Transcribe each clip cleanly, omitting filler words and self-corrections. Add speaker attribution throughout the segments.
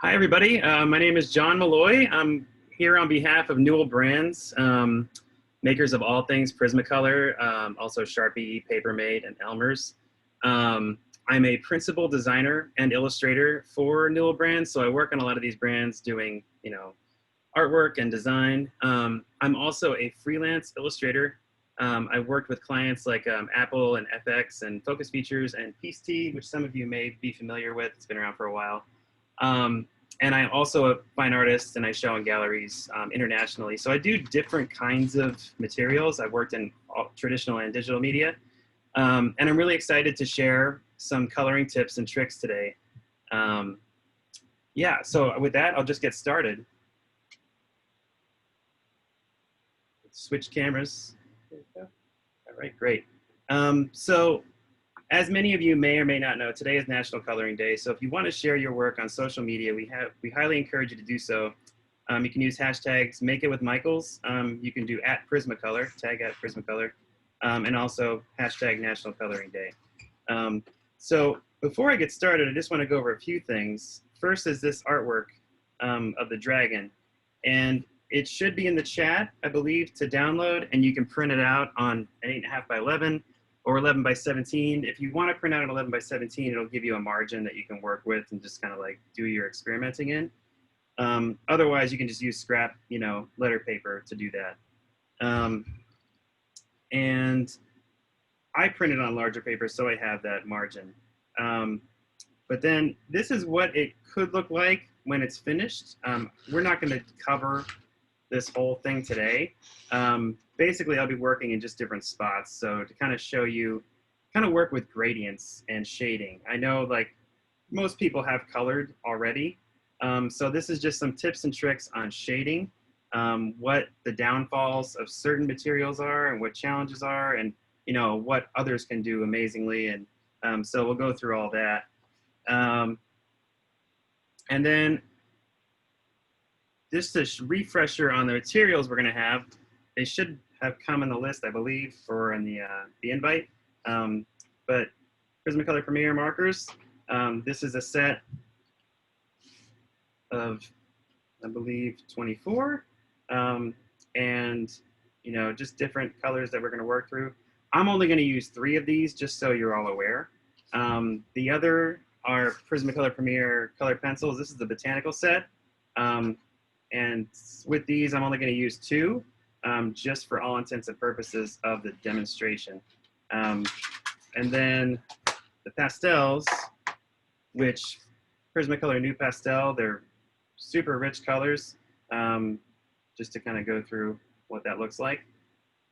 Speaker 1: Hi, everybody. My name is John Malloy. I'm here on behalf of Newell Brands, makers of all things Prismacolor, also Sharpie, Papermate, and Elmer's. I'm a principal designer and illustrator for Newell Brands, so I work on a lot of these brands doing, artwork and design. I'm also a freelance illustrator. I've worked with clients like Apple and FX and Focus Features and Piece T, which some of you may be familiar with. It's been around for a while. And I'm also a fine artist, and I show in galleries internationally. So I do different kinds of materials. I've worked in traditional and digital media. And I'm really excited to share some coloring tips and tricks today. Yeah, so with that, I'll just get started. Switch cameras. There we go. All right, great. So as many of you may or may not know, today is National Coloring Day. So if you want to share your work on social media, we highly encourage you to do so. You can use hashtags Make It With Michaels. You can do @Prismacolor, tag @Prismacolor, and also hashtag National Coloring Day. So before I get started, I just want to go over a few things. First is this artwork of the dragon. And it should be in the chat, I believe, to download, and you can print it out on an 8.5 by 11 or 11 by 17. If you want to print out an 11 by 17, it'll give you a margin that you can work with and just kind of like do your experimenting in. Otherwise, you can just use scrap, letter paper to do that. And I printed on larger paper, so I have that margin. But then this is what it could look like when it's finished. We're not going to cover this whole thing today. Basically, I'll be working in just different spots. So to kind of show you, kind of work with gradients and shading. I know like most people have colored already. So this is just some tips and tricks on shading, what the downfalls of certain materials are and what challenges are, and what others can do amazingly. And so we'll go through all that. And then just a refresher on the materials we're going to have. They should have come in the list, I believe, or in the invite. But Prismacolor Premier markers. This is a set of, I believe, 24, and just different colors that we're going to work through. I'm only going to use 3 of these, just so you're all aware. The other are Prismacolor Premier color pencils. This is the Botanical set. And with these, I'm only going to use 2, just for all intents and purposes of the demonstration. And then the Pastels, which Prismacolor Nupastel, they're super rich colors, just to kind of go through what that looks like.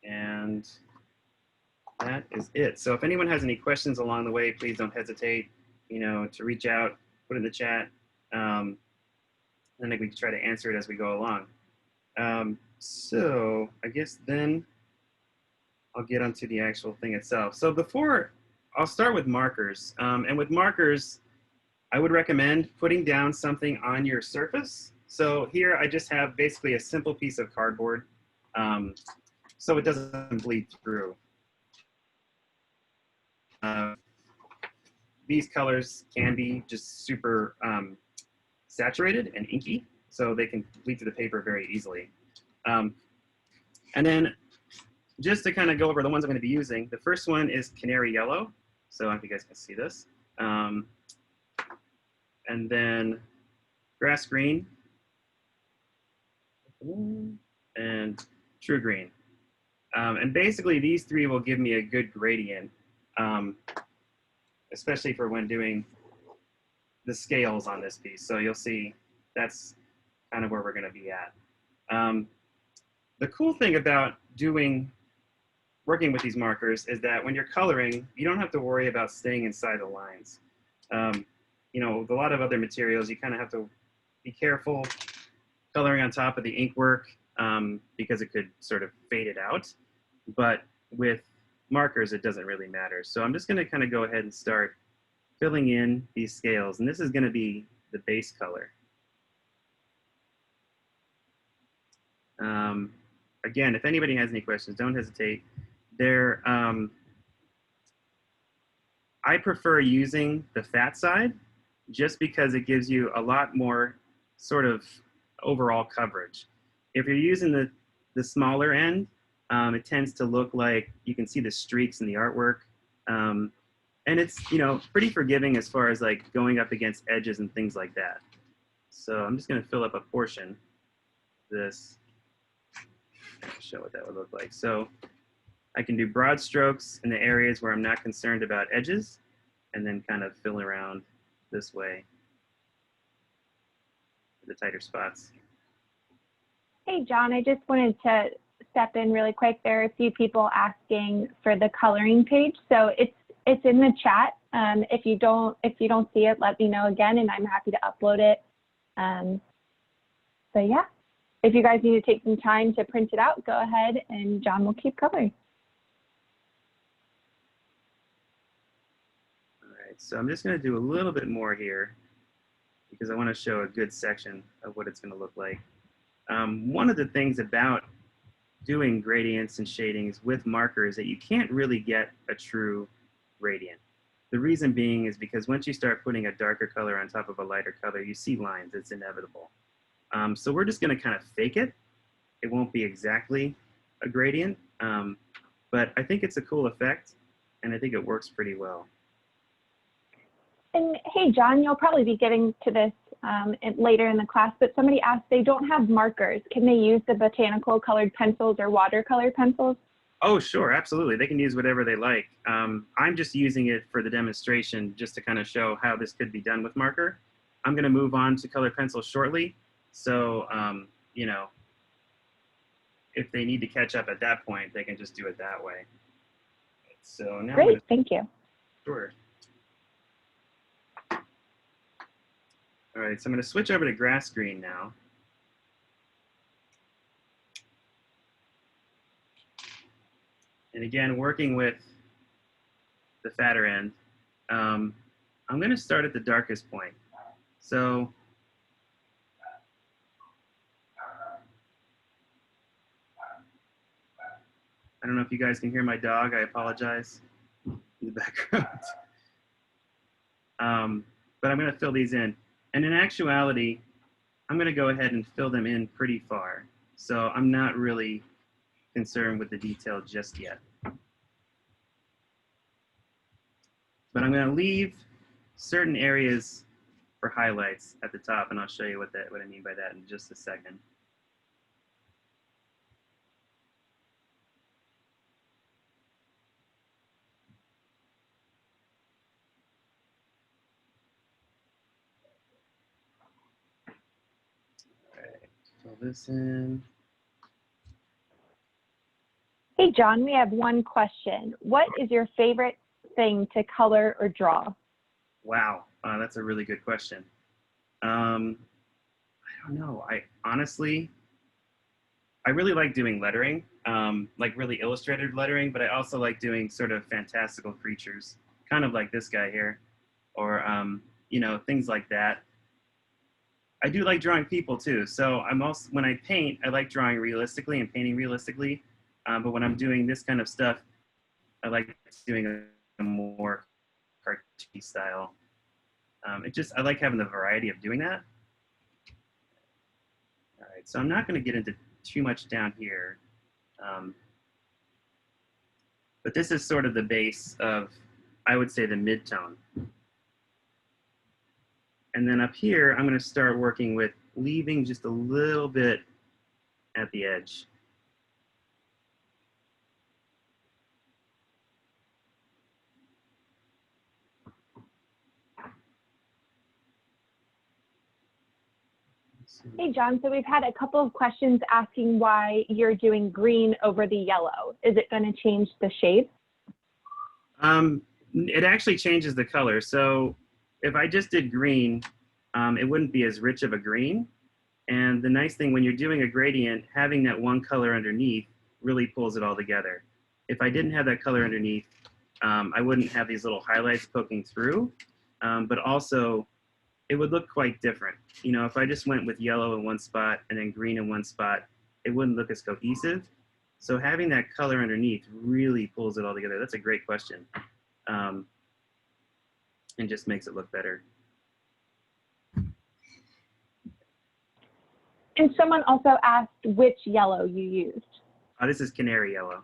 Speaker 1: And that is it. So if anyone has any questions along the way, please don't hesitate, to reach out, put it in the chat. I think we can try to answer it as we go along. So I guess then I'll get onto the actual thing itself. So I'll start with markers. And with markers, I would recommend putting down something on your surface. So here I just have basically a simple piece of cardboard, so it doesn't bleed through. These colors can be just super saturated and inky, so they can bleed through the paper very easily. And then just to kind of go over the ones I'm going to be using, the first one is canary yellow. So I don't know if you guys can see this. And then grass green and true green. And basically these 3 will give me a good gradient, especially for when doing the scales on this piece. So you'll see that's kind of where we're going to be at. The cool thing about working with these markers is that when you're coloring, you don't have to worry about staying inside the lines. With a lot of other materials, you kind of have to be careful coloring on top of the ink work, because it could sort of fade it out. But with markers, it doesn't really matter. So I'm just going to kind of go ahead and start filling in these scales, and this is going to be the base color. Again, if anybody has any questions, don't hesitate. I prefer using the fat side just because it gives you a lot more sort of overall coverage. If you're using the smaller end, it tends to look like you can see the streaks in the artwork. And it's, you know, pretty forgiving as far as like going up against edges and things like that. So I'm just going to fill up a portion of this and show what that would look like. So I can do broad strokes in the areas where I'm not concerned about edges, and then kind of fill around this way, the tighter spots.
Speaker 2: Hey, John, I just wanted to step in really quick. There are a few people asking for the coloring page. So it's in the chat. If you don't see it, let me know again, and I'm happy to upload it. So yeah, if you guys need to take some time to print it out, go ahead and John will keep coloring.
Speaker 1: All right, so I'm just going to do a little bit more here because I want to show a good section of what it's going to look like. One of the things about doing gradients and shadings with markers that you can't really get a true gradient. The reason being is because once you start putting a darker color on top of a lighter color, you see lines. It's inevitable. So we're just going to kind of fake it. It won't be exactly a gradient, but I think it's a cool effect, and I think it works pretty well.
Speaker 2: And hey, John, you'll probably be getting to this later in the class, but somebody asked they don't have markers. Can they use the botanical colored pencils or watercolor pencils?
Speaker 1: Oh, sure, absolutely. They can use whatever they like. I'm just using it for the demonstration just to kind of show how this could be done with marker. I'm going to move on to colored pencil shortly. So, you know, if they need to catch up at that point, they can just do it that way. So now
Speaker 2: Great, thank you.
Speaker 1: Sure. All right, so I'm going to switch over to grass green now. And again, working with the fatter end, I'm going to start at the darkest point. So I don't know if you guys can hear my dog. I apologize in the background. But I'm going to fill these in. And in actuality, I'm going to go ahead and fill them in pretty far. So I'm not really concerned with the detail just yet. But I'm going to leave certain areas for highlights at the top, and I'll show you what I mean by that in just a second. All right, fill this in.
Speaker 2: Hey, John, we have one question. What is your favorite thing to color or draw?
Speaker 1: Wow, that's a really good question. I don't know. Honestly, I really like doing lettering, like really illustrated lettering, but I also like doing sort of fantastical creatures, kind of like this guy here, or you know, things like that. I do like drawing people too. So I'm also, when I paint, I like drawing realistically and painting realistically. But when I'm doing this kind of stuff, I like doing a more cartoony style. I like having the variety of doing that. All right, so I'm not going to get into too much down here. But this is sort of the base of, I would say, the mid-tone. And then up here, I'm going to start working with leaving just a little bit at the edge.
Speaker 2: Hey, John, so we've had a couple of questions asking why you're doing green over the yellow. Is it going to change the shape?
Speaker 1: It actually changes the color. So if I just did green, it wouldn't be as rich of a green. And the nice thing when you're doing a gradient, having that one color underneath really pulls it all together. If I didn't have that color underneath, I wouldn't have these little highlights poking through, but also it would look quite different. You know, if I just went with yellow in one spot and then green in one spot, it wouldn't look as cohesive. So having that color underneath really pulls it all together. That's a great question. And just makes it look better.
Speaker 2: And someone also asked which yellow you used.
Speaker 1: This is canary yellow.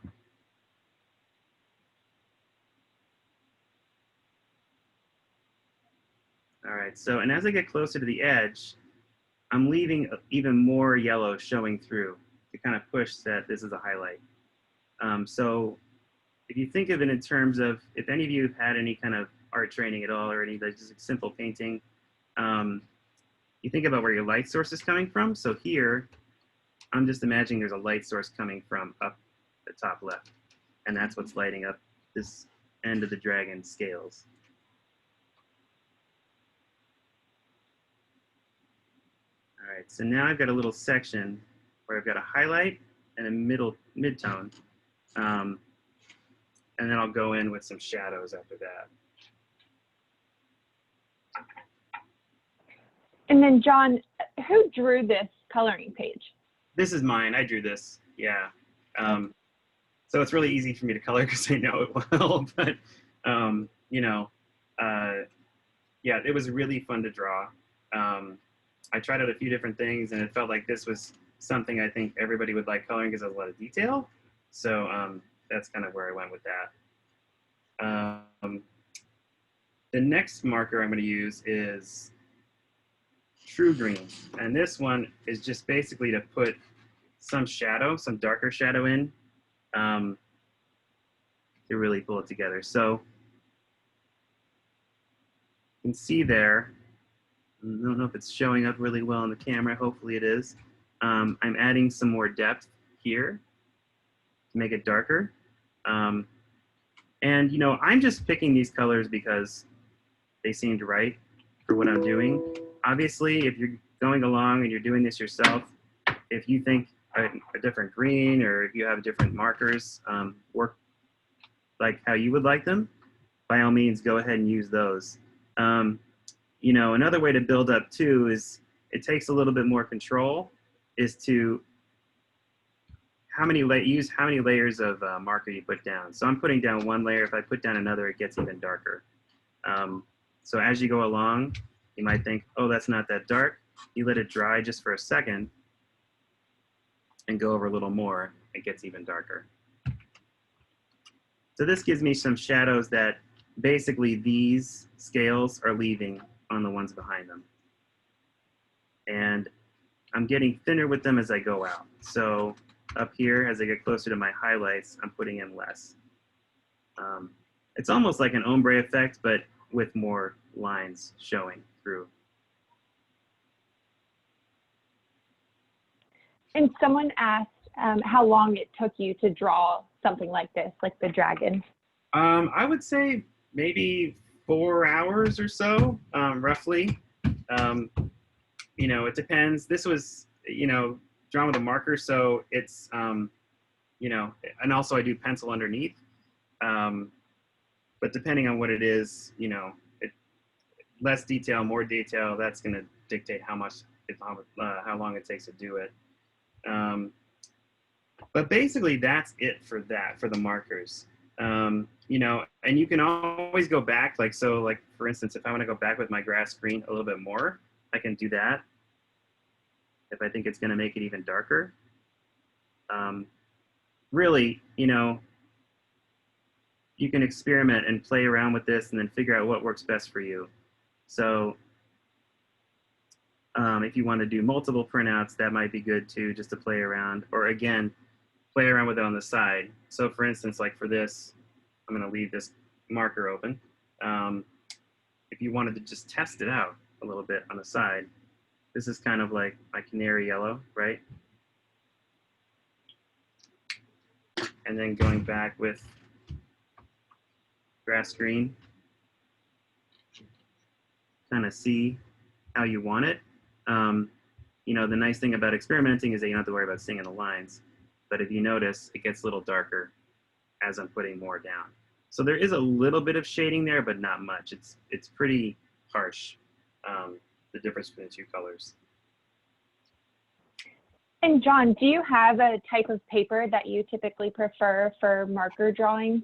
Speaker 1: All right, so, and as I get closer to the edge, I'm leaving even more yellow showing through to kind of push that this is a highlight. So if you think of it in terms of, if any of you have had any kind of art training at all or any just simple painting, you think about where your light source is coming from. So here, I'm just imagining there's a light source coming from up the top left, and that's what's lighting up this end of the dragon scales. All right, so now I've got a little section where I've got a highlight and a mid-tone, and then I'll go in with some shadows after that.
Speaker 2: And then John, who drew this coloring page?
Speaker 1: This is mine. I drew this. Yeah. So it's really easy for me to color because I know it well. But you know, yeah, it was really fun to draw. I tried out a few different things, and it felt like this was something I think everybody would like coloring because there's a lot of detail. So that's kind of where I went with that. The next marker I'm going to use is True Green, and this one is just basically to put some shadow, some darker shadow in, to really pull it together. So you can see there, I don't know if it's showing up really well on the camera, hopefully it is. I'm adding some more depth here to make it darker. And you know, I'm just picking these colors because they seemed right for what I'm doing. Obviously, if you're going along and you're doing this yourself, if you think a different green or if you have different markers work like how you would like them, by all means, go ahead and use those. You know, another way to build up too is it takes a little bit more control is to use how many layers of marker you put down. So I'm putting down one layer. If I put down another, it gets even darker. So as you go along, you might think, oh, that's not that dark. You let it dry just for a second and go over a little more, it gets even darker. So this gives me some shadows that basically these scales are leaving on the ones behind them. And I'm getting thinner with them as I go out. So up here, as I get closer to my highlights, I'm putting in less. It's almost like an ombre effect, but with more lines showing through.
Speaker 2: And someone asked how long it took you to draw something like this, like the dragon.
Speaker 1: I would say maybe 4 hours or so, roughly. You know, it depends. This was, you know, drawn with a marker, so it's, you know, and also I do pencil underneath. But depending on what it is, you know, less detail, more detail, that's going to dictate how long it takes to do it. But basically, that's it for the markers. You know, and you can always go back, like, so, like, for instance, if I want to go back with my grass green a little bit more, I can do that if I think it's going to make it even darker. Really, you know, you can experiment and play around with this and then figure out what works best for you. So if you want to do multiple printouts, that might be good too, just to play around. Or again, play around with it on the side. So for instance, like for this, I'm going to leave this marker open. If you wanted to just test it out a little bit on the side, this is kind of like my canary yellow, right? And then going back with grass green, kind of see how you want it. You know, the nice thing about experimenting is that you don't have to worry about seeing the lines. But if you notice, it gets a little darker as I'm putting more down. So there is a little bit of shading there, but not much. It's pretty harsh, the difference between the two colors.
Speaker 2: And John, do you have a type of paper that you typically prefer for marker drawing?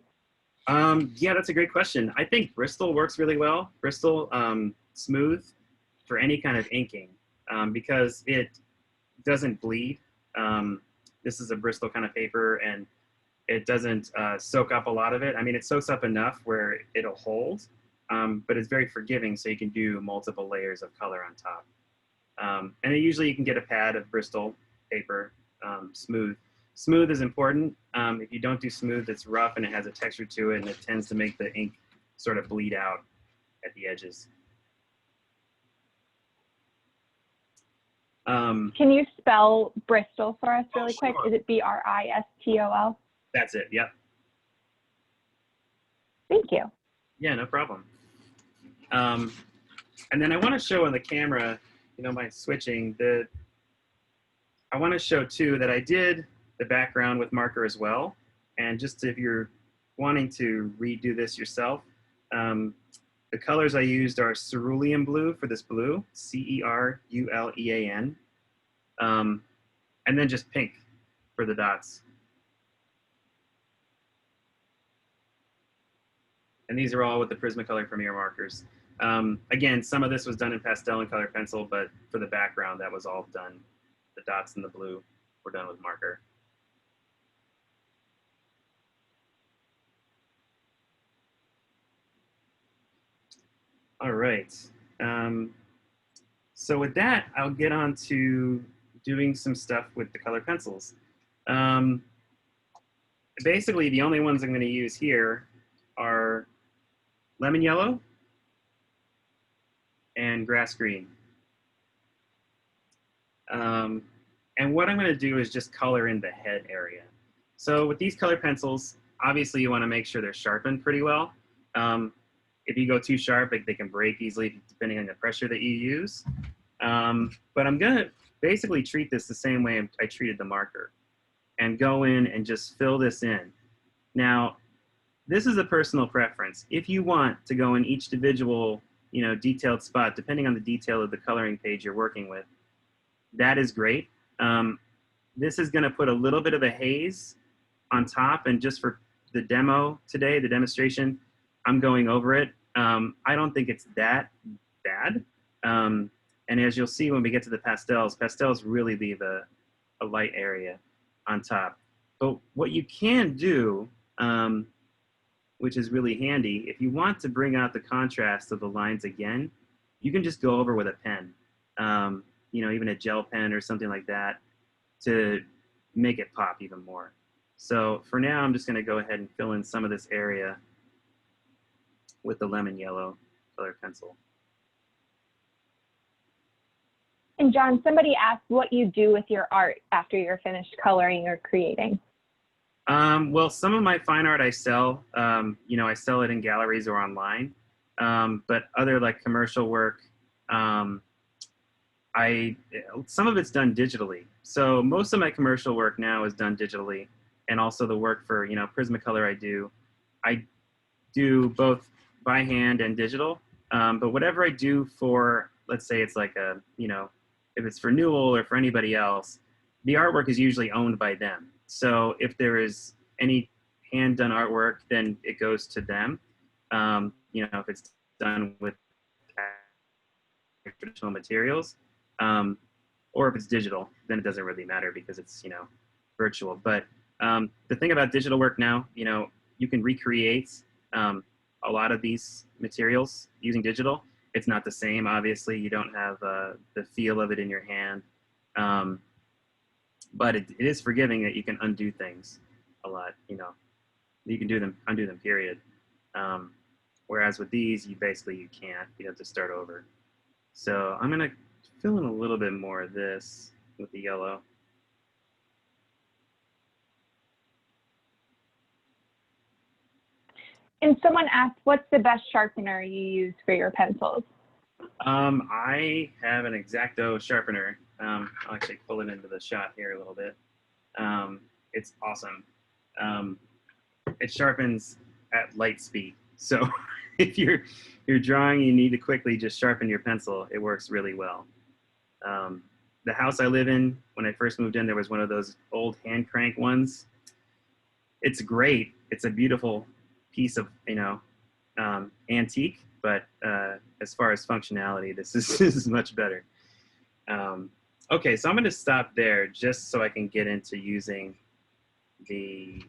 Speaker 1: Yeah, that's a great question. I think Bristol works really well. Bristol Smooth for any kind of inking, because doesn't bleed. This is a Bristol kind of paper, and it doesn't soak up a lot of it. I mean, it soaks up enough where it'll hold, but it's very forgiving, so you can do multiple layers of color on top. And usually you can get a pad of Bristol paper, smooth. Smooth is important. If you don't do smooth, it's rough and it has a texture to it, and it tends to make the ink sort of bleed out at the edges.
Speaker 2: Can you spell Bristol for us really quick?
Speaker 1: Sure.
Speaker 2: Is it Bristol?
Speaker 1: That's it, yep.
Speaker 2: Thank you.
Speaker 1: Yeah, no problem. And then I want to show on the camera, you know, my switching, I want to show too that I did the background with marker as well. And just if you're wanting to redo this yourself, the colors I used are cerulean blue for this blue, C-E-R-U-L-E-A-N, and then just pink for the dots. And these are all with the Prismacolor Premier markers. Again, some of this was done in pastel and color pencil, but for the background, that was all done. The dots in the blue were done with marker. All right. So with that, I'll get on to doing some stuff with the color pencils. Basically, the only ones I'm going to use here are lemon yellow and grass green. And what I'm going to do is just color in the head area. So with these color pencils, obviously you want to make sure they're sharpened pretty well. If you go too sharp, they can break easily depending on the pressure that you use. But I'm going to basically treat this the same way I treated the marker and go in and just fill this in. Now, this is a personal preference. If you want to go in each individual, you know, detailed spot, depending on the detail of the coloring page you're working with, that is great. This is going to put a little bit of a haze on top, and just for the demo today, the demonstration, I'm going over it. I don't think it's that bad. And as you'll see when we get to the pastels, pastels really leave a light area on top. But what you can do, which is really handy, if you want to bring out the contrast of the lines again, you can just go over with a pen, you know, even a gel pen or something like that, to make it pop even more. So for now, I'm just going to go ahead and fill in some of this area with the lemon yellow color pencil.
Speaker 2: And John, somebody asked what you do with your art after you're finished coloring or creating.
Speaker 1: Well, some of my fine art I sell. You know, I sell it in galleries or online. But other like commercial work, some of it's done digitally. So most of my commercial work now is done digitally, and also the work for, you know, Prismacolor I do both by hand and digital. But whatever I do for, let's say it's like a, you know, if it's for Newell or for anybody else, the artwork is usually owned by them. So if there is any hand done artwork, then it goes to them. You know, if it's done with traditional materials, or if it's digital, then it doesn't really matter because it's, you know, virtual. But the thing about digital work now, you know, you can recreate a lot of these materials using digital. It's not the same, obviously. You don't have the feel of it in your hand. But it is forgiving that you can undo things a lot, you know. You can undo them, period. Whereas with these, you can't. You have to start over. So I'm going to fill in a little bit more of this with the yellow.
Speaker 2: And someone asked, what's the best sharpener you use for your pencils?
Speaker 1: I have an X-Acto sharpener. I'll actually pull it into the shot here a little bit. It's awesome. It sharpens at light speed. So if you're drawing, you need to quickly just sharpen your pencil. It works really well. The house I live in, when I first moved in, there was one of those old hand crank ones. It's great. It's a beautiful piece of, you know, antique, but as far as functionality, this is much better. Okay, so I'm going to stop there just so I can get into using the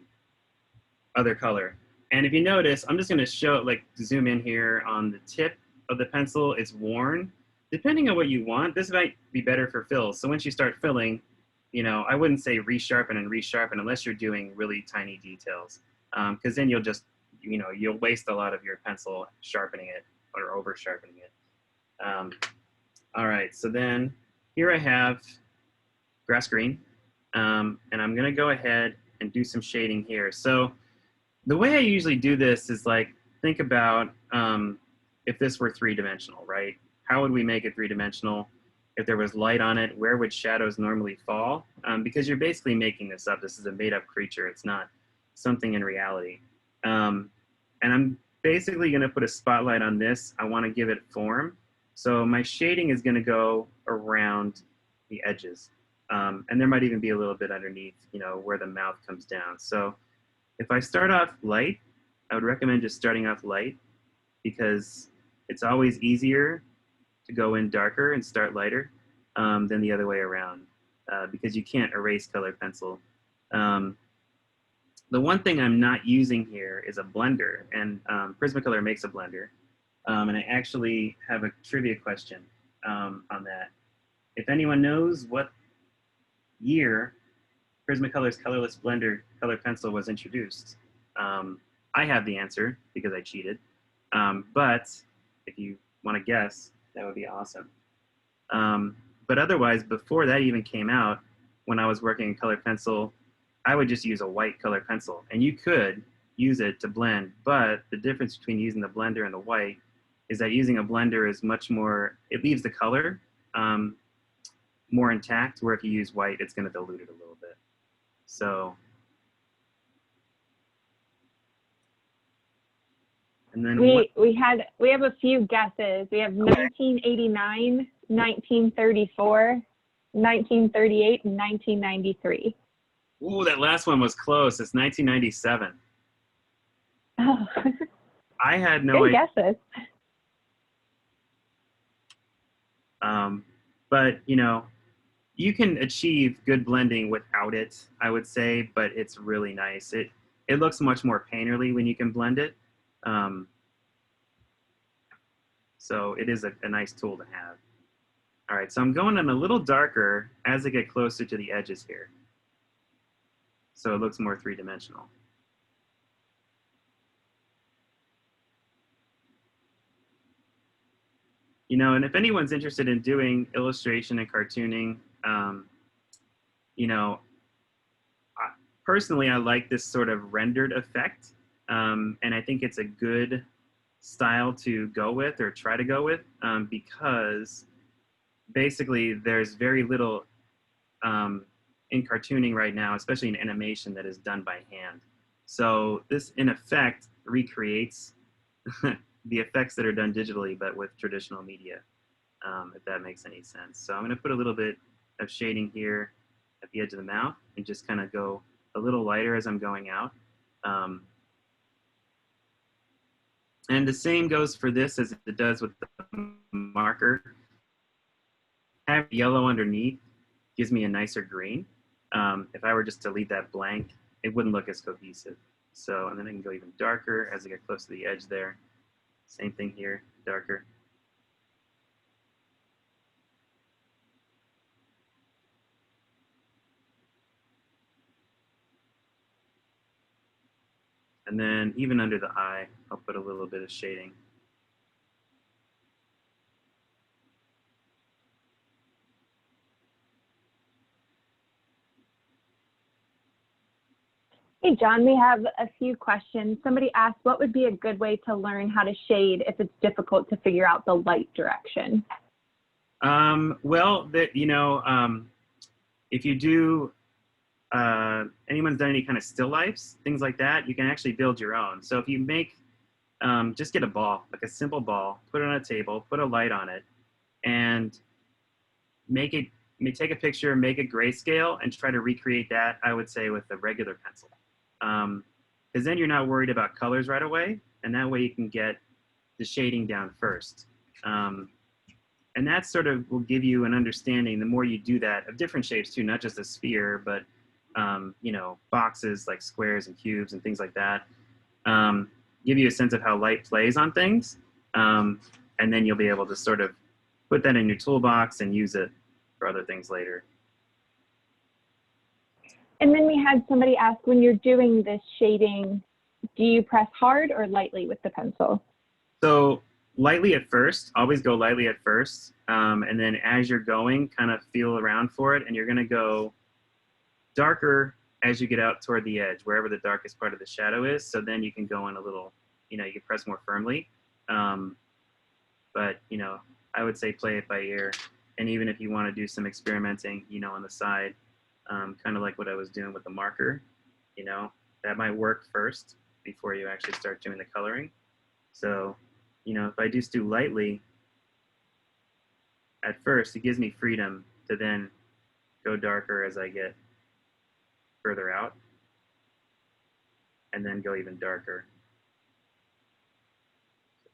Speaker 1: other color. And if you notice, I'm just going to show, like, zoom in here on the tip of the pencil. It's worn. Depending on what you want, this might be better for fills. So once you start filling, you know, I wouldn't say resharpen and resharpen unless you're doing really tiny details, because then you'll just, you know, you'll waste a lot of your pencil sharpening it or over sharpening it. All right, so then here I have grass green, and I'm gonna go ahead and do some shading here. So the way I usually do this is like, think about if this were three-dimensional, right? How would we make it three-dimensional? If there was light on it, where would shadows normally fall? Because you're basically making this up. This is a made-up creature. It's not something in reality. And I'm basically going to put a spotlight on this. I want to give it form. So my shading is going to go around the edges. And there might even be a little bit underneath, you know, where the mouth comes down. So if I start off light, I would recommend just starting off light because it's always easier to go in darker and start lighter than the other way around because you can't erase colored pencil. The one thing I'm not using here is a blender, and Prismacolor makes a blender. And I actually have a trivia question on that. If anyone knows what year Prismacolor's colorless blender color pencil was introduced, I have the answer because I cheated. But if you want to guess, that would be awesome. But otherwise, before that even came out, when I was working in color pencil, I would just use a white color pencil. And you could use it to blend, but the difference between using the blender and the white is that using a blender is much more, it leaves the color more intact, where if you use white, it's going to dilute it a little bit. So, and then
Speaker 2: we have a few guesses. We have 1989, 1934, 1938, and 1993.
Speaker 1: Ooh, that last one was close. It's 1997.
Speaker 2: Oh,
Speaker 1: I had no
Speaker 2: good
Speaker 1: idea.
Speaker 2: guesses.
Speaker 1: But, you know, you can achieve good blending without it, I would say, but it's really nice. It looks much more painterly when you can blend it. So it is a nice tool to have. All right, so I'm going in a little darker as I get closer to the edges here. So it looks more three-dimensional. You know, and if anyone's interested in doing illustration and cartooning, you know, personally, I like this sort of rendered effect. And I think it's a good style to go with or try to go with because basically there's very little in cartooning right now, especially in animation, that is done by hand. So this, in effect, recreates the effects that are done digitally, but with traditional media, if that makes any sense. So I'm going to put a little bit of shading here at the edge of the mouth and just kind of go a little lighter as I'm going out. And the same goes for this as it does with the marker. Have yellow underneath gives me a nicer green. If I were just to leave that blank, it wouldn't look as cohesive. So, and then I can go even darker as I get close to the edge there. Same thing here, darker. And then even under the eye, I'll put a little bit of shading.
Speaker 2: Hey, John, we have a few questions. Somebody asked, what would be a good way to learn how to shade if it's difficult to figure out the light direction?
Speaker 1: Well, you know, if you do, anyone's done any kind of still lifes, things like that, you can actually build your own. So if you make, just get a ball, like a simple ball, put it on a table, put a light on it, and make it, take a picture, make it grayscale, and try to recreate that, I would say, with a regular pencil. Because then you're not worried about colors right away, and that way you can get the shading down first. And that sort of will give you an understanding, the more you do that, of different shapes too, not just a sphere, but you know, boxes like squares and cubes and things like that. Give you a sense of how light plays on things. And then you'll be able to sort of put that in your toolbox and use it for other things later.
Speaker 2: And then we had somebody ask, when you're doing this shading, do you press hard or lightly with the pencil?
Speaker 1: So lightly at first, always go lightly at first. And then as you're going, kind of feel around for it. And you're gonna go darker as you get out toward the edge, wherever the darkest part of the shadow is. So then you can go in a little, you know, you can press more firmly. But, you know, I would say play it by ear. And even if you want to do some experimenting, you know, on the side, kind of like what I was doing with the marker, you know, that might work first before you actually start doing the coloring. So, you know, if I just do lightly at first, it gives me freedom to then go darker as I get further out, and then go even darker.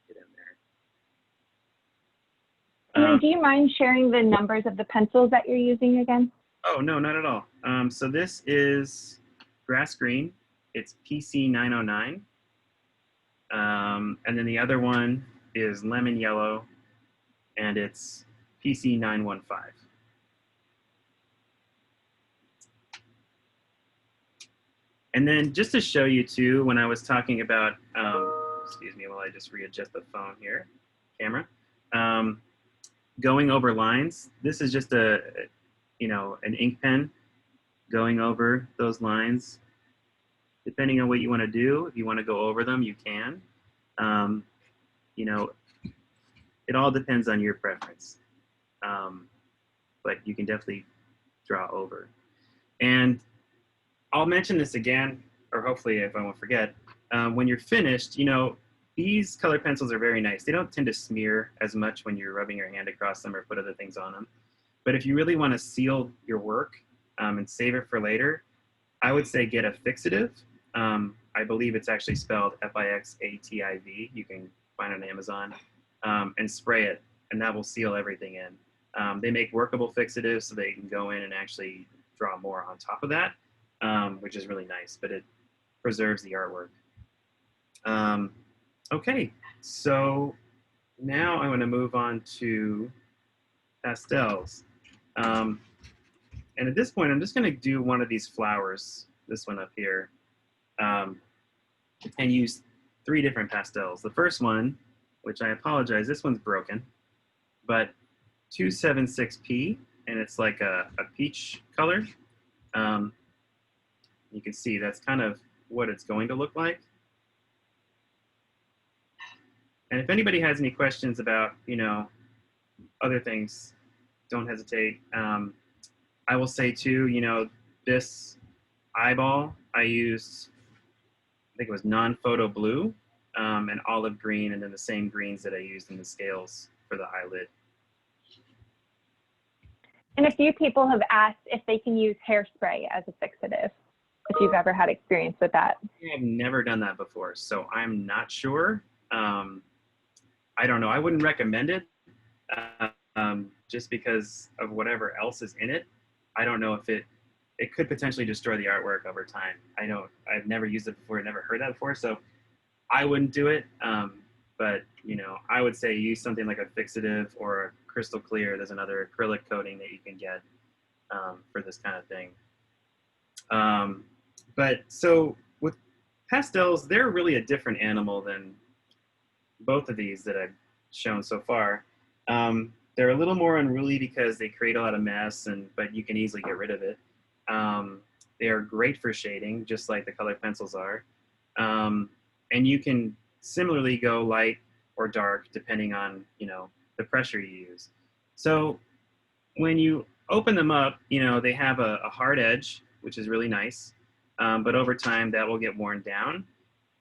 Speaker 1: Get in there.
Speaker 2: And then do you mind sharing the numbers of the pencils that you're using again?
Speaker 1: Oh, no, not at all. So this is grass green. It's PC 909. And then the other one is lemon yellow, and it's PC 915. And then just to show you too, when I was talking about, excuse me while I just readjust the phone here, camera, going over lines, this is just a, you know, an ink pen going over those lines. Depending on what you want to do, if you want to go over them, you can. You know, it all depends on your preference. But you can definitely draw over. And I'll mention this again, or hopefully if I won't forget, when you're finished, you know, these color pencils are very nice. They don't tend to smear as much when you're rubbing your hand across them or put other things on them. But if you really want to seal your work and save it for later, I would say get a fixative. I believe it's actually spelled Fixativ. You can find it on Amazon, and spray it, and that will seal everything in. They make workable fixatives so they can go in and actually draw more on top of that, which is really nice, but it preserves the artwork. Okay, so now I want to move on to pastels. And at this point, I'm just going to do one of these flowers, this one up here, and use 3 different pastels. The first one, which I apologize, this one's broken, but 276P, and it's like a peach color. You can see that's kind of what it's going to look like. And if anybody has any questions about, you know, other things, don't hesitate. I will say too, you know, this eyeball, I used, I think it was non-photo blue, and olive green, and then the same greens that I used in the scales for the eyelid.
Speaker 2: And a few people have asked if they can use hairspray as a fixative, if you've ever had experience with that.
Speaker 1: I've never done that before, so I'm not sure. I don't know. I wouldn't recommend it just because of whatever else is in it. I don't know if it could potentially destroy the artwork over time. I know I've never used it before, never heard that before, so I wouldn't do it. But you know, I would say use something like a fixative or a crystal clear. There's another acrylic coating that you can get for this kind of thing. But so with pastels, they're really a different animal than both of these that I've shown so far. They're a little more unruly because they create a lot of mess, but you can easily get rid of it. They are great for shading, just like the colored pencils are. And you can similarly go light or dark depending on, you know, the pressure you use. So when you open them up, you know, they have a hard edge, which is really nice. But over time, that will get worn down.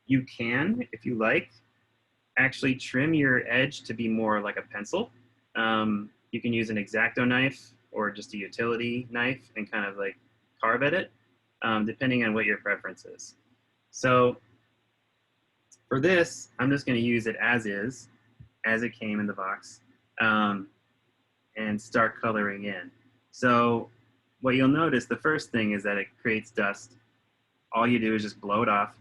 Speaker 1: You can, if you like, actually trim your edge to be more like a pencil. You can use an X-Acto knife or just a utility knife and kind of like carve at it, depending on what your preference is. So for this, I'm just going to use it as is, as it came in the box. and start coloring in. So what you'll notice, the first thing is that it creates dust. All you do is just blow it off,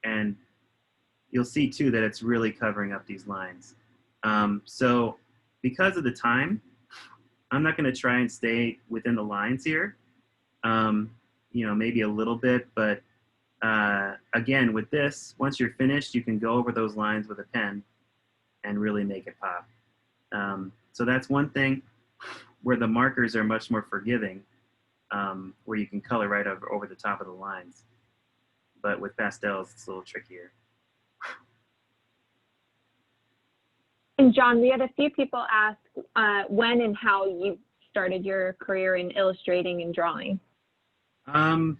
Speaker 1: and you'll see too that it's really covering up these lines. So because of the time, I'm not going to try and stay within the lines here. You know, maybe a little bit, but again, with this, once you're finished, you can go over those lines with a pen and really make it pop. So that's one thing where the markers are much more forgiving, where you can color right over the top of the lines. But with pastels, it's a little trickier.
Speaker 2: And John, we had a few people ask when and how you started your career in illustrating and drawing.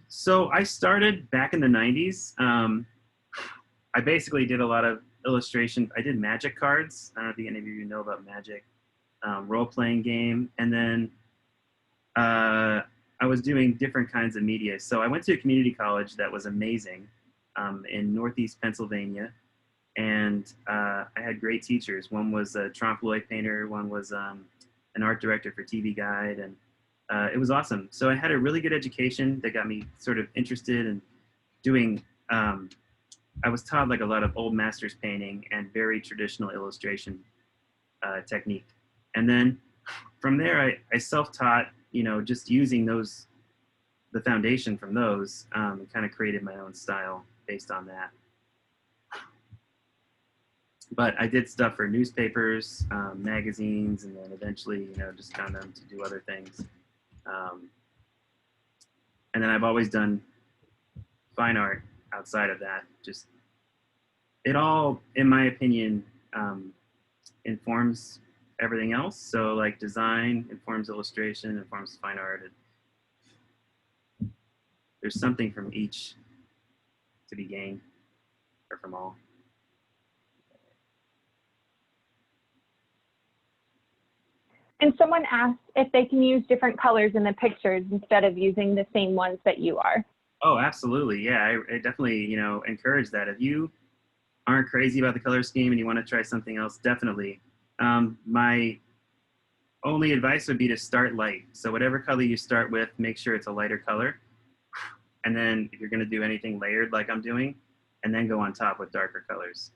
Speaker 1: So I started back in the 90s. I basically did a lot of illustration. I did magic cards. I don't know if any of you know about magic, role-playing game. And then I was doing different kinds of media. So I went to a community college that was amazing in Northeast Pennsylvania. And I had great teachers. One was a trompe l'oeil painter. One was an art director for TV Guide. And it was awesome. So I had a really good education that got me sort of interested in doing, I was taught like a lot of old masters painting and very traditional illustration technique. And then from there, I self-taught, you know, just using those, the foundation from those, and kind of created my own style based on that. But I did stuff for newspapers, magazines, and then eventually, you know, just found them to do other things. And then I've always done fine art outside of that. Just, it all, in my opinion, informs everything else. So like design informs illustration, informs fine art. There's something from each to be gained, or from all.
Speaker 2: And someone asked if they can use different colors in the pictures instead of using the same ones that you are.
Speaker 1: Oh, absolutely. Yeah, I definitely, you know, encourage that. If you aren't crazy about the color scheme and you want to try something else, definitely. My only advice would be to start light. So whatever color you start with, make sure it's a lighter color. And then if you're going to do anything layered like I'm doing, and then go on top with darker colors.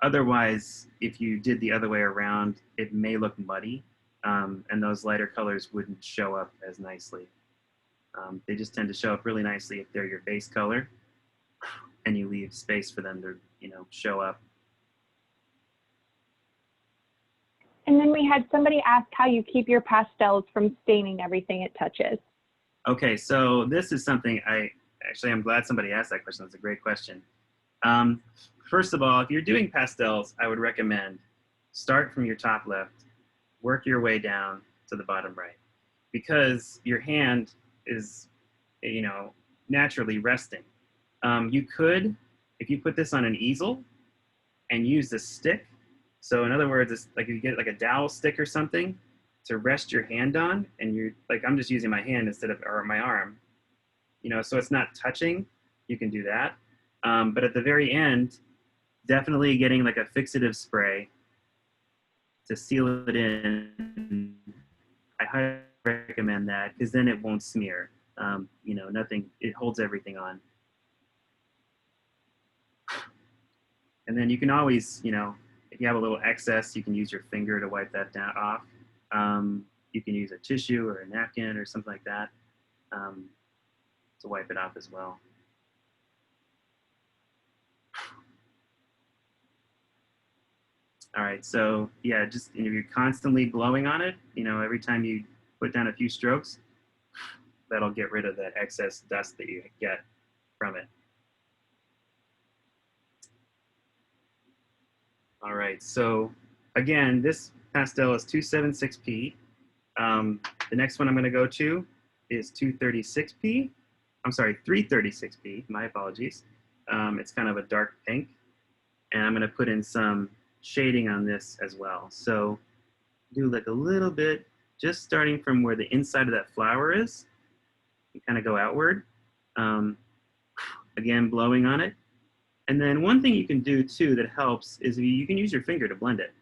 Speaker 1: Otherwise, if you did the other way around, it may look muddy, and those lighter colors wouldn't show up as nicely. They just tend to show up really nicely if they're your base color, and you leave space for them to, you know, show up.
Speaker 2: And then we had somebody ask how you keep your pastels from staining everything it touches.
Speaker 1: Okay, so this is something I'm glad somebody asked that question. That's a great question. First of all, if you're doing pastels, I would recommend start from your top left, work your way down to the bottom right, because your hand is, you know, naturally resting. You could, if you put this on an easel and use the stick, so in other words, it's like you get like a dowel stick or something to rest your hand on, and you're like, I'm just using my hand instead of, or my arm, you know, so it's not touching, you can do that. But at the very end, definitely getting like a fixative spray to seal it in. I highly recommend that, because then it won't smear. You know, nothing, it holds everything on. And then you can always, you know, if you have a little excess, you can use your finger to wipe that down off. You can use a tissue or a napkin or something like that to wipe it off as well. All right, so yeah, just, you know, you're constantly blowing on it, you know, every time you put down a few strokes, that'll get rid of that excess dust that you get from it. All right, so again, this pastel is 276p. The next one I'm gonna go to is 236p. I'm sorry, 336p, my apologies. It's kind of a dark pink, and I'm gonna put in some shading on this as well. So do like a little bit, just starting from where the inside of that flower is, you kind of go outward. Again, blowing on it. And then one thing you can do too that helps is you can use your finger to blend it.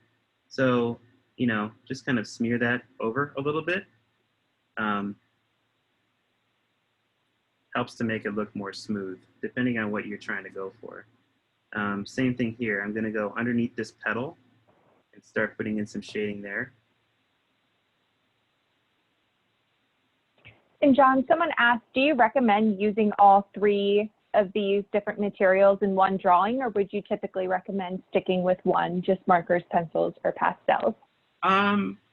Speaker 1: So you know, just kind of smear that over a little bit. Helps to make it look more smooth, depending on what you're trying to go for. Same thing here. I'm going to go underneath this petal and start putting in some shading there.
Speaker 2: And John, someone asked, do you recommend using all three of these different materials in one drawing, or would you typically recommend sticking with one, just markers, pencils, or pastels?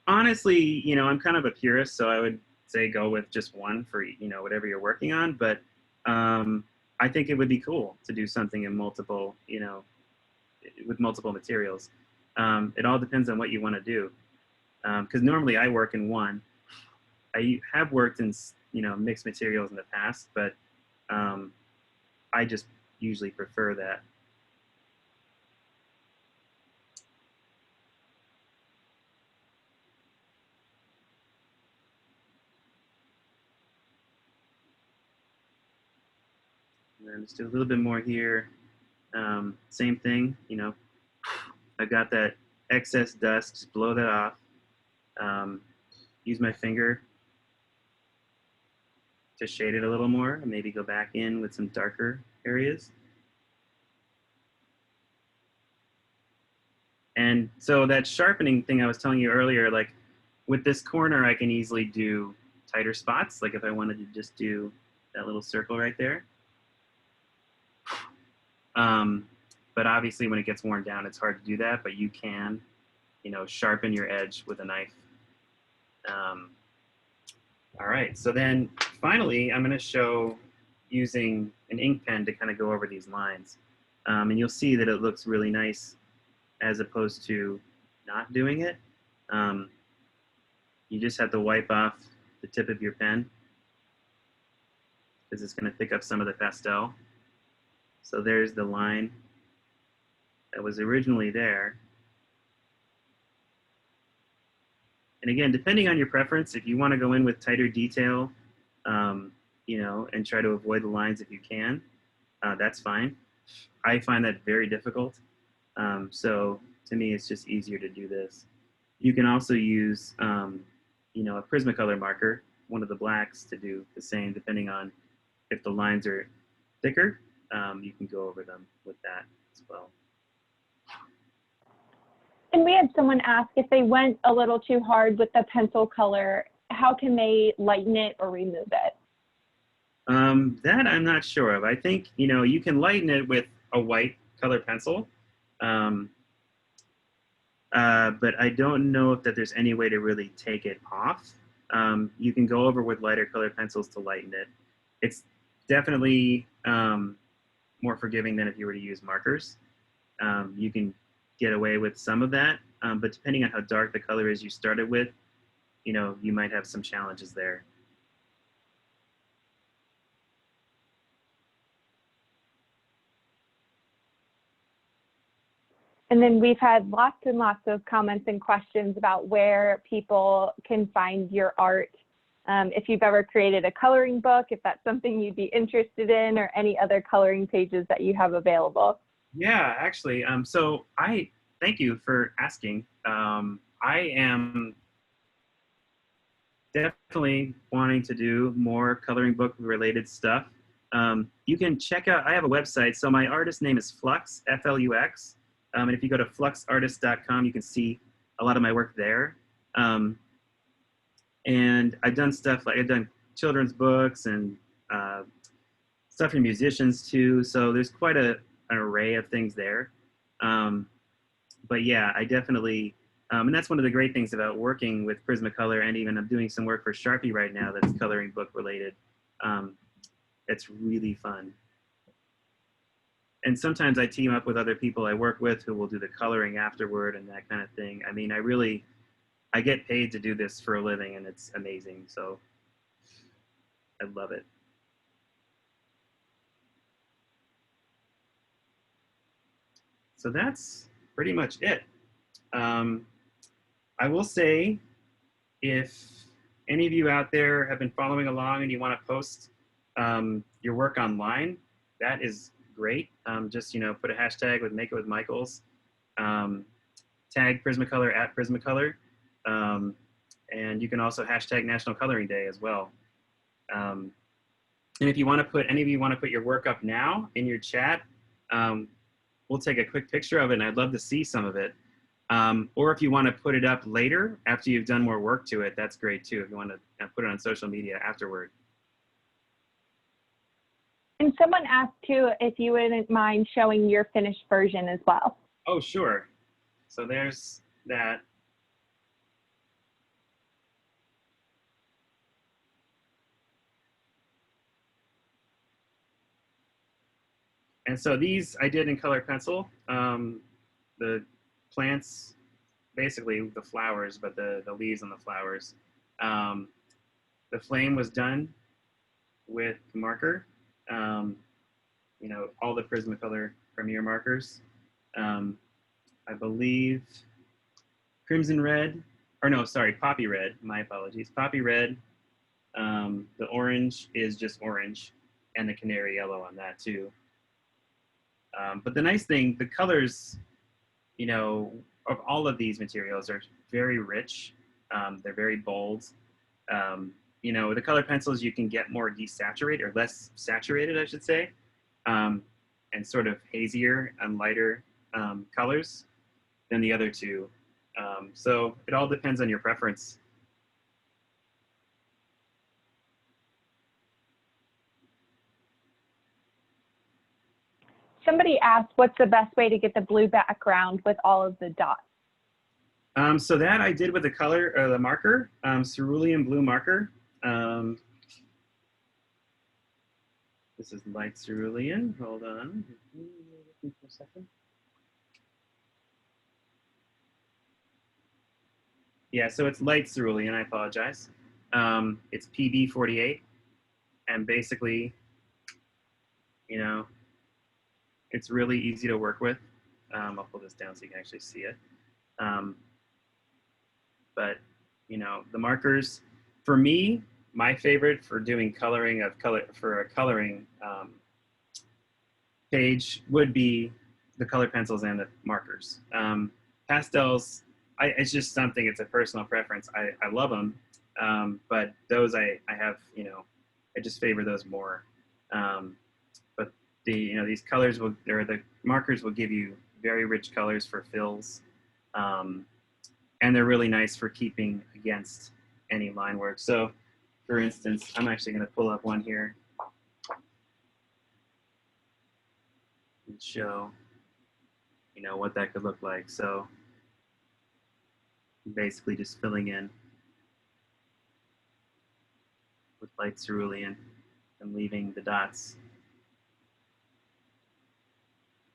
Speaker 1: Honestly, you know, I'm kind of a purist, so I would say go with just one for, you know, whatever you're working on. But I think it would be cool to do something in multiple, you know, with multiple materials. It all depends on what you want to do. Because normally I work in one. I have worked in, you know, mixed materials in the past, but I just usually prefer that. And then just do a little bit more here. Same thing, you know, I got that excess dust, just blow that off. Use my finger to shade it a little more, and maybe go back in with some darker areas. And so that sharpening thing I was telling you earlier, like with this corner, I can easily do tighter spots. Like if I wanted to just do that little circle right there. But obviously when it gets worn down, it's hard to do that, but you can, you know, sharpen your edge with a knife. All right, so then finally, I'm gonna show using an ink pen to kind of go over these lines. And you'll see that it looks really nice as opposed to not doing it. You just have to wipe off the tip of your pen because it's gonna pick up some of the pastel. So there's the line that was originally there. And again, depending on your preference, if you want to go in with tighter detail, you know, and try to avoid the lines if you can, that's fine. I find that very difficult. So to me, it's just easier to do this. You can also use, you know, a Prismacolor marker, one of the blacks, to do the same, depending on if the lines are thicker. You can go over them with that as well.
Speaker 2: And we had someone ask if they went a little too hard with the pencil color, how can they lighten it or remove it?
Speaker 1: That I'm not sure of. I think, you know, you can lighten it with a white color pencil. But I don't know if that there's any way to really take it off. You can go over with lighter colored pencils to lighten it. It's definitely more forgiving than if you were to use markers. You can get away with some of that, but depending on how dark the color is you started with, you know, you might have some challenges there.
Speaker 2: And then we've had lots and lots of comments and questions about where people can find your art. If you've ever created a coloring book, if that's something you'd be interested in, or any other coloring pages that you have available.
Speaker 1: Yeah, actually, so I thank you for asking. I am definitely wanting to do more coloring book related stuff. You can check out, I have a website. So my artist name is Flux, F-L-U-X. And if you go to fluxartist.com, you can see a lot of my work there. And I've done stuff like I've done children's books and stuff for musicians too. So there's quite an array of things there. But yeah, I definitely, and that's one of the great things about working with Prismacolor, and even I'm doing some work for Sharpie right now that's coloring book related. It's really fun. And sometimes I team up with other people I work with who will do the coloring afterward and that kind of thing. I mean, I get paid to do this for a living, and it's amazing. So I love it. So that's pretty much it. I will say, if any of you out there have been following along and you want to post your work online, that is great. Just, you know, put a hashtag with Make It With Michaels. Tag Prismacolor at Prismacolor. And you can also hashtag National Coloring Day as well. And if you want to put, any of you want to put your work up now in your chat, we'll take a quick picture of it, and I'd love to see some of it. Or if you want to put it up later after you've done more work to it, that's great too, if you want to put it on social media afterward.
Speaker 2: And someone asked too if you wouldn't mind showing your finished version as well.
Speaker 1: Oh, sure. So there's that. And so these I did in color pencil. The plants, basically the flowers, but the leaves on the flowers. The flame was done with marker. You know, all the Prismacolor Premier markers. I believe crimson red, or no, sorry, poppy red. My apologies. Poppy red. The orange is just orange, and the canary yellow on that too. But the nice thing, the colors, you know, of all of these materials are very rich. They're very bold. You know, the color pencils, you can get more desaturated, or less saturated, I should say, and sort of hazier and lighter colors than the other two. So it all depends on your preference.
Speaker 2: Somebody asked, what's the best way to get the blue background with all of the dots?
Speaker 1: So that I did with the color, the marker, cerulean blue marker. This is light cerulean. Hold on for a second. Yeah, so it's light cerulean. I apologize. It's PB48, and basically, you know, it's really easy to work with. I'll pull this down so you can actually see it. But you know, the markers, for me, my favorite for doing coloring of color for a coloring page would be the color pencils and the markers. Pastels, it's just something, it's a personal preference. I love them, but those I have, you know, I just favor those more. But you know, these colors will, or the markers will give you very rich colors for fills. And they're really nice for keeping against any line work. So for instance, I'm actually going to pull up one here and show, you know, what that could look like. So basically just filling in with light cerulean and leaving the dots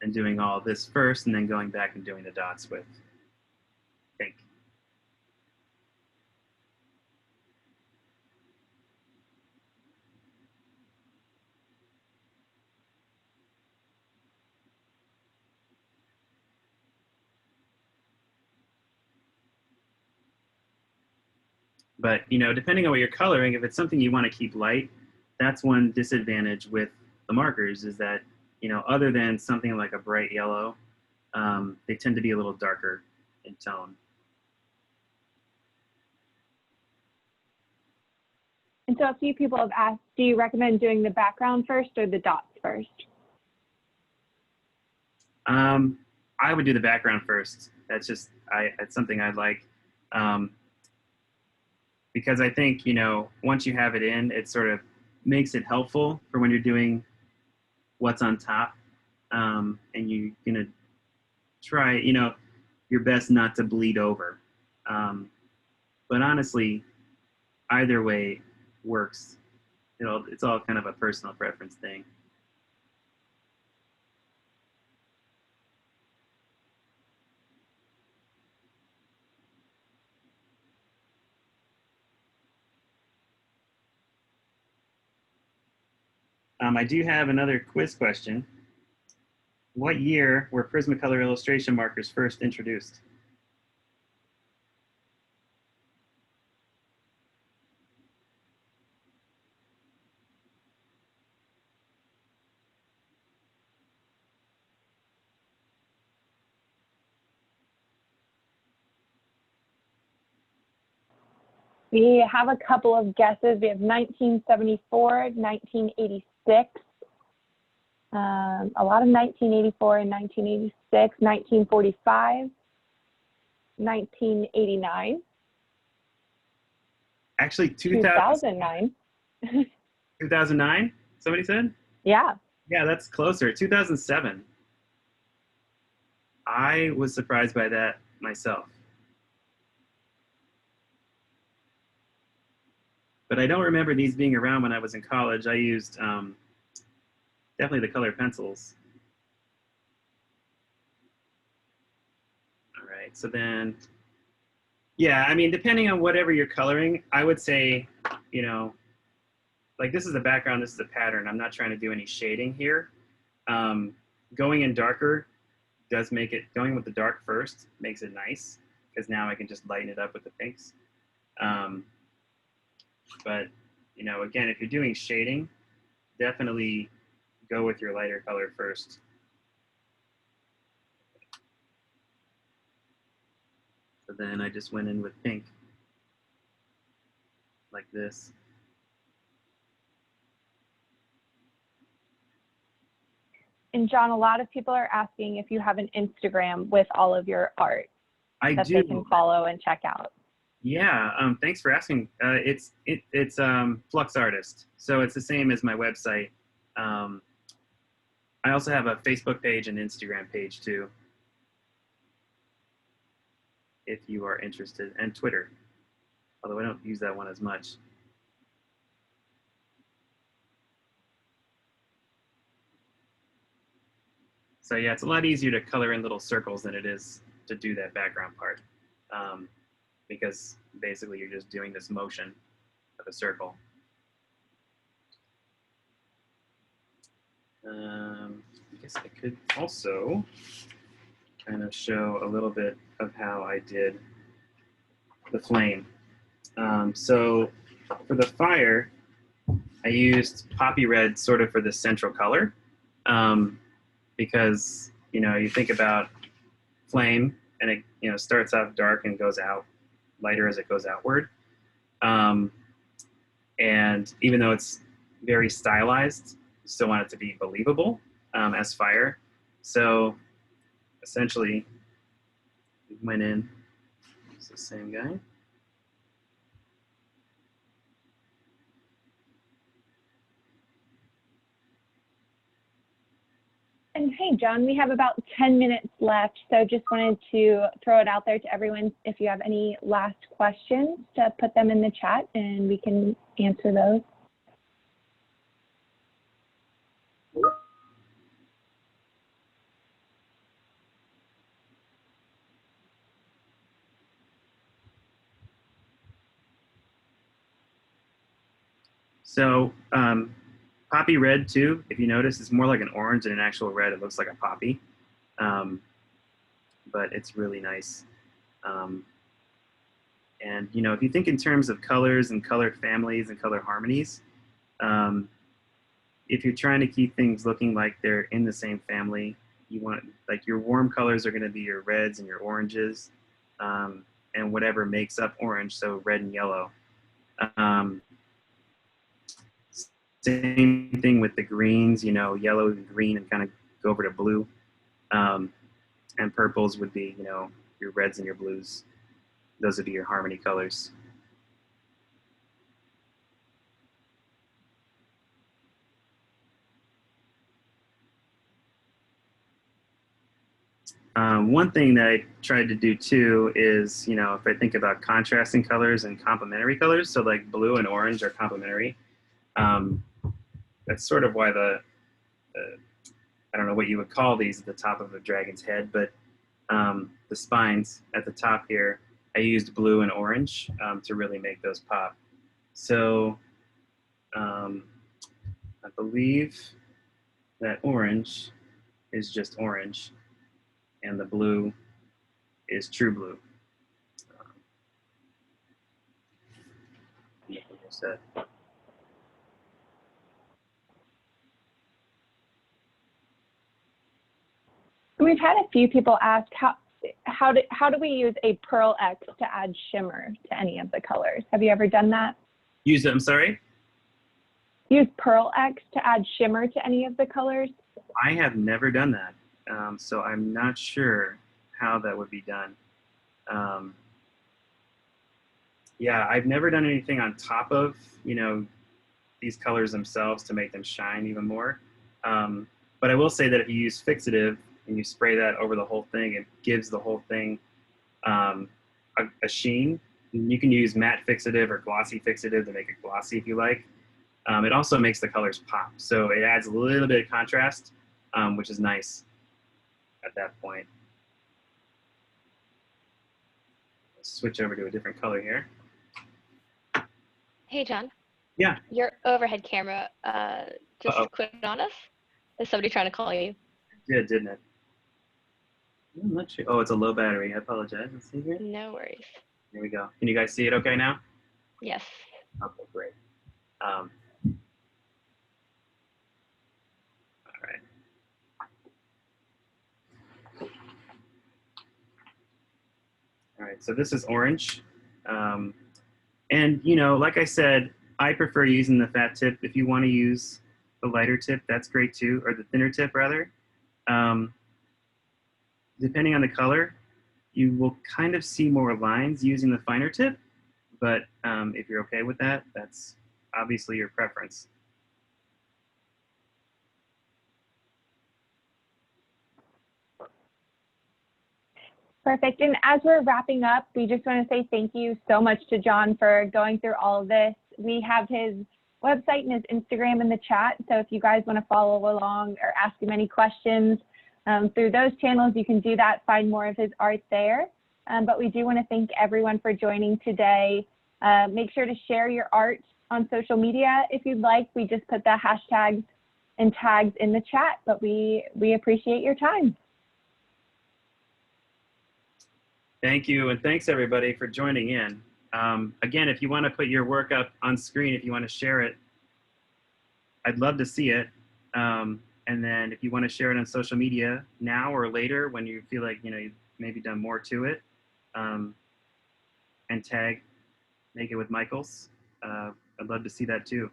Speaker 1: and doing all this first, and then going back and doing the dots with pink. But you know, depending on what you're coloring, if it's something you want to keep light, that's one disadvantage with the markers, is that, you know, other than something like a bright yellow, they tend to be a little darker in tone.
Speaker 2: And so a few people have asked, do you recommend doing the background first or the dots first?
Speaker 1: I would do the background first. That's just, it's something I like. Because I think, you know, once you have it in, it sort of makes it helpful for when you're doing what's on top. And you're going to try, you know, your best not to bleed over. But honestly, either way works. It's all kind of a personal preference thing. I do have another quiz question. What year were Prismacolor illustration markers first introduced?
Speaker 2: We have a couple of guesses. We have 1974, 1986, a lot of 1984 and 1986, 1945, 1989.
Speaker 1: Actually,
Speaker 2: 2009.
Speaker 1: 2009, somebody said?
Speaker 2: Yeah.
Speaker 1: Yeah, that's closer. 2007. I was surprised by that myself. But I don't remember these being around when I was in college. I used definitely the color pencils. All right, so then, yeah, I mean, depending on whatever you're coloring, I would say, you know, like this is a background, this is a pattern. I'm not trying to do any shading here. Going in darker does make it, going with the dark first makes it nice, because now I can just lighten it up with the pinks. But, you know, again, if you're doing shading, definitely go with your lighter color first. So then I just went in with pink, like this.
Speaker 2: And John, a lot of people are asking if you have an Instagram with all of your art that they can follow and check out.
Speaker 1: Yeah, thanks for asking. It's Flux Artist, so it's the same as my website. I also have a Facebook page and Instagram page too, if you are interested, and Twitter, although I don't use that one as much. So yeah, it's a lot easier to color in little circles than it is to do that background part, because basically you're just doing this motion of a circle. I guess I could also kind of show a little bit of how I did the flame. So for the fire, I used poppy red sort of for the central color, because, you know, you think about flame and it, you know, starts off dark and goes out lighter as it goes outward. And even though it's very stylized, you still want it to be believable as fire. So essentially, we went in, it's the same guy.
Speaker 2: And hey, John, we have about 10 minutes left, so just wanted to throw it out there to everyone. If you have any last questions, to put them in the chat and we can answer those.
Speaker 1: So poppy red too, if you notice, it's more like an orange than an actual red. It looks like a poppy, but it's really nice. And you know, if you think in terms of colors and color families and color harmonies, if you're trying to keep things looking like they're in the same family, you want, like, your warm colors are going to be your reds and your oranges, and whatever makes up orange, so red and yellow. Same thing with the greens, you know, yellow and green, and kind of go over to blue. And purples would be, you know, your reds and your blues. Those would be your harmony colors. One thing that I tried to do too is, you know, if I think about contrasting colors and complementary colors, so like blue and orange are complementary. That's sort of why I don't know what you would call these at the top of a dragon's head, but the spines at the top here, I used blue and orange to really make those pop. So I believe that orange is just orange, and the blue is true blue.
Speaker 2: We've had a few people ask, how do we use a Pearl X to add shimmer to any of the colors? Have you ever done that?
Speaker 1: Use it, I'm sorry?
Speaker 2: Use Pearl X to add shimmer to any of the colors?
Speaker 1: I have never done that, so I'm not sure how that would be done. Yeah, I've never done anything on top of, these colors themselves to make them shine even more. But I will say that if you use fixative and you spray that over the whole thing, it gives the whole thing a sheen. And you can use matte fixative or glossy fixative to make it glossy if you like. It also makes the colors pop. So it adds a little bit of contrast, which is nice at that point. Let's switch over to a different color here.
Speaker 3: Hey, John.
Speaker 1: Yeah.
Speaker 3: Your overhead camera just quit on us. Is somebody trying to call you?
Speaker 1: It did, didn't it? I'm not sure. Oh, it's a low battery. I apologize. Let's see here.
Speaker 3: No worries.
Speaker 1: Here we go. Can you guys see it okay now?
Speaker 3: Yes.
Speaker 1: Okay, great. All right. All right, so this is orange. And, like I said, I prefer using the fat tip. If you want to use the lighter tip, that's great too, or the thinner tip rather. Depending on the color, you will kind of see more lines using the finer tip, but if you're okay with that, that's obviously your preference.
Speaker 2: Perfect. And as we're wrapping up, we just want to say thank you so much to John for going through all of this. We have his website and his Instagram in the chat. So if you guys want to follow along or ask him any questions through those channels, you can do that, find more of his art there. But we do want to thank everyone for joining today. Make sure to share your art on social media if you'd like. We just put the hashtags and tags in the chat, but we appreciate your time.
Speaker 1: Thank you, and thanks everybody for joining in. Again, if you want to put your work up on screen, if you want to share it, I'd love to see it. And then if you want to share it on social media now or later when you feel like you've maybe done more to it, and tag Make It With Michaels, I'd love to see that too.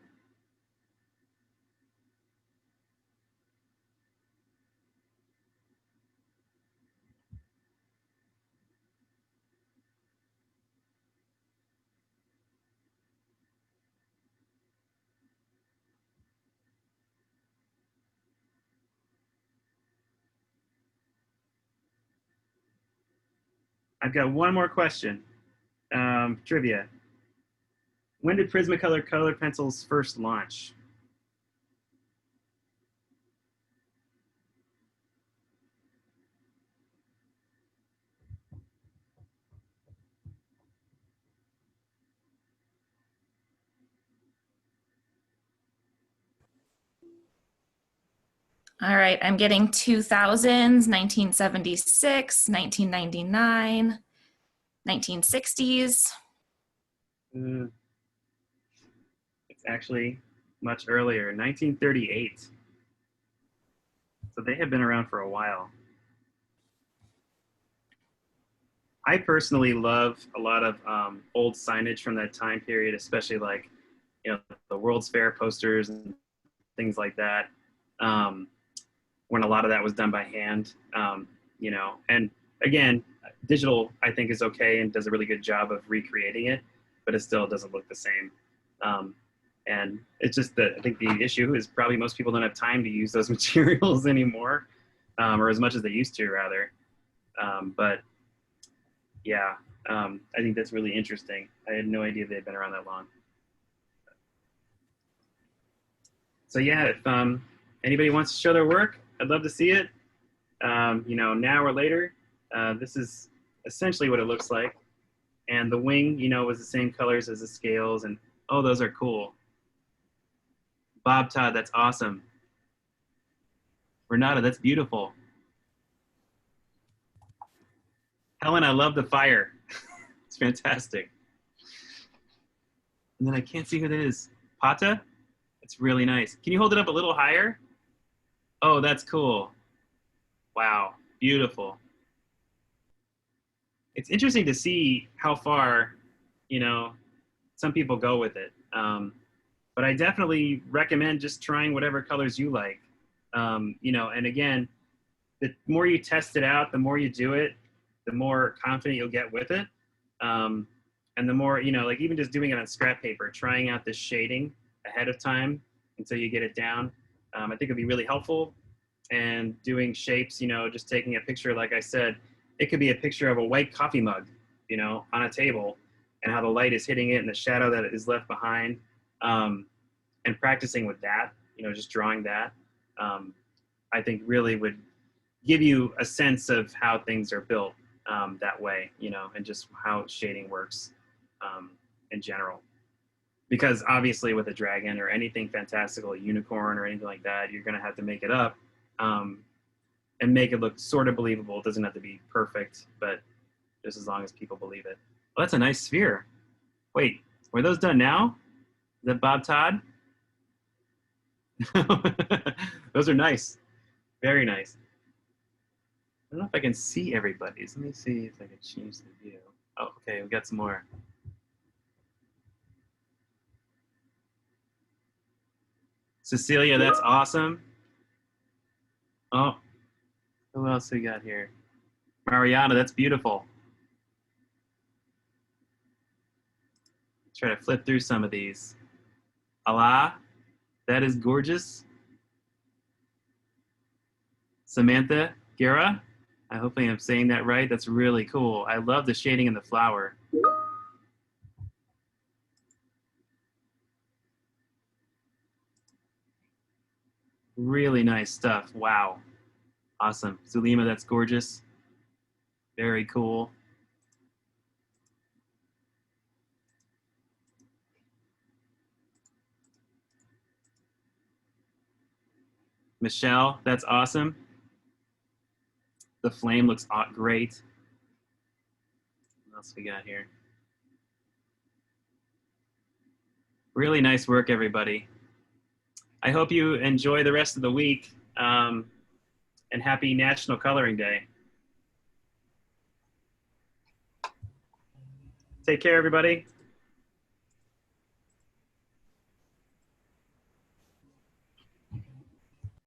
Speaker 1: I've got one more question. Trivia. When did Prismacolor color pencils first launch?
Speaker 4: All right, I'm getting 2000s, 1976, 1999, 1960s.
Speaker 1: It's actually much earlier, 1938. So they have been around for a while. I personally love a lot of old signage from that time period, especially like, the World's Fair posters and things like that. When a lot of that was done by hand, and again, digital I think is okay and does a really good job of recreating it, but it still doesn't look the same. And it's just that I think the issue is probably most people don't have time to use those materials anymore, or as much as they used to rather. But yeah, I think that's really interesting. I had no idea they'd been around that long. So yeah, if anybody wants to show their work, I'd love to see it. Now or later. This is essentially what it looks like. And the wing, was the same colors as the scales. And oh, those are cool. Bob Todd, that's awesome. Renata, that's beautiful. Helen, I love the fire. It's fantastic. And then I can't see who that is. Pata? It's really nice. Can you hold it up a little higher? Oh, that's cool. Wow, beautiful. it's interesting to see how far, some people go with it. But I definitely recommend just trying whatever colors you like. And again, the more you test it out, the more you do it, the more confident you'll get with it. And the more, like even just doing it on scrap paper, trying out this shading ahead of time until you get it down, I think it'd be really helpful. And doing shapes, just taking a picture, like I said, it could be a picture of a white coffee mug, on a table, and how the light is hitting it and the shadow that is left behind, and practicing with that, just drawing that, I think really would give you a sense of how things are built that way, and just how shading works in general. Because obviously with a dragon or anything fantastical, a unicorn or anything like that, you're going to have to make it up and make it look sort of believable. It doesn't have to be perfect, but just as long as people believe it. Well, that's a nice sphere. Wait, were those done now? Is that Bob Todd? Those are nice. Very nice. I don't know if I can see everybody's. Let me see if I can change the view. Oh, okay, we got some more. Cecilia, that's awesome. Oh, who else we got here? Mariana, that's beautiful. Try to flip through some of these. Allah, that is gorgeous. Samantha Guerra, I hope I am saying that right. That's really cool. I love the shading in the flower. Really nice stuff. Wow. Awesome. Zulima, that's gorgeous. Very cool. Michelle, that's awesome. The flame looks great. What else we got here? Really nice work, everybody. I hope you enjoy the rest of the week, and happy National Coloring Day. Take care, everybody.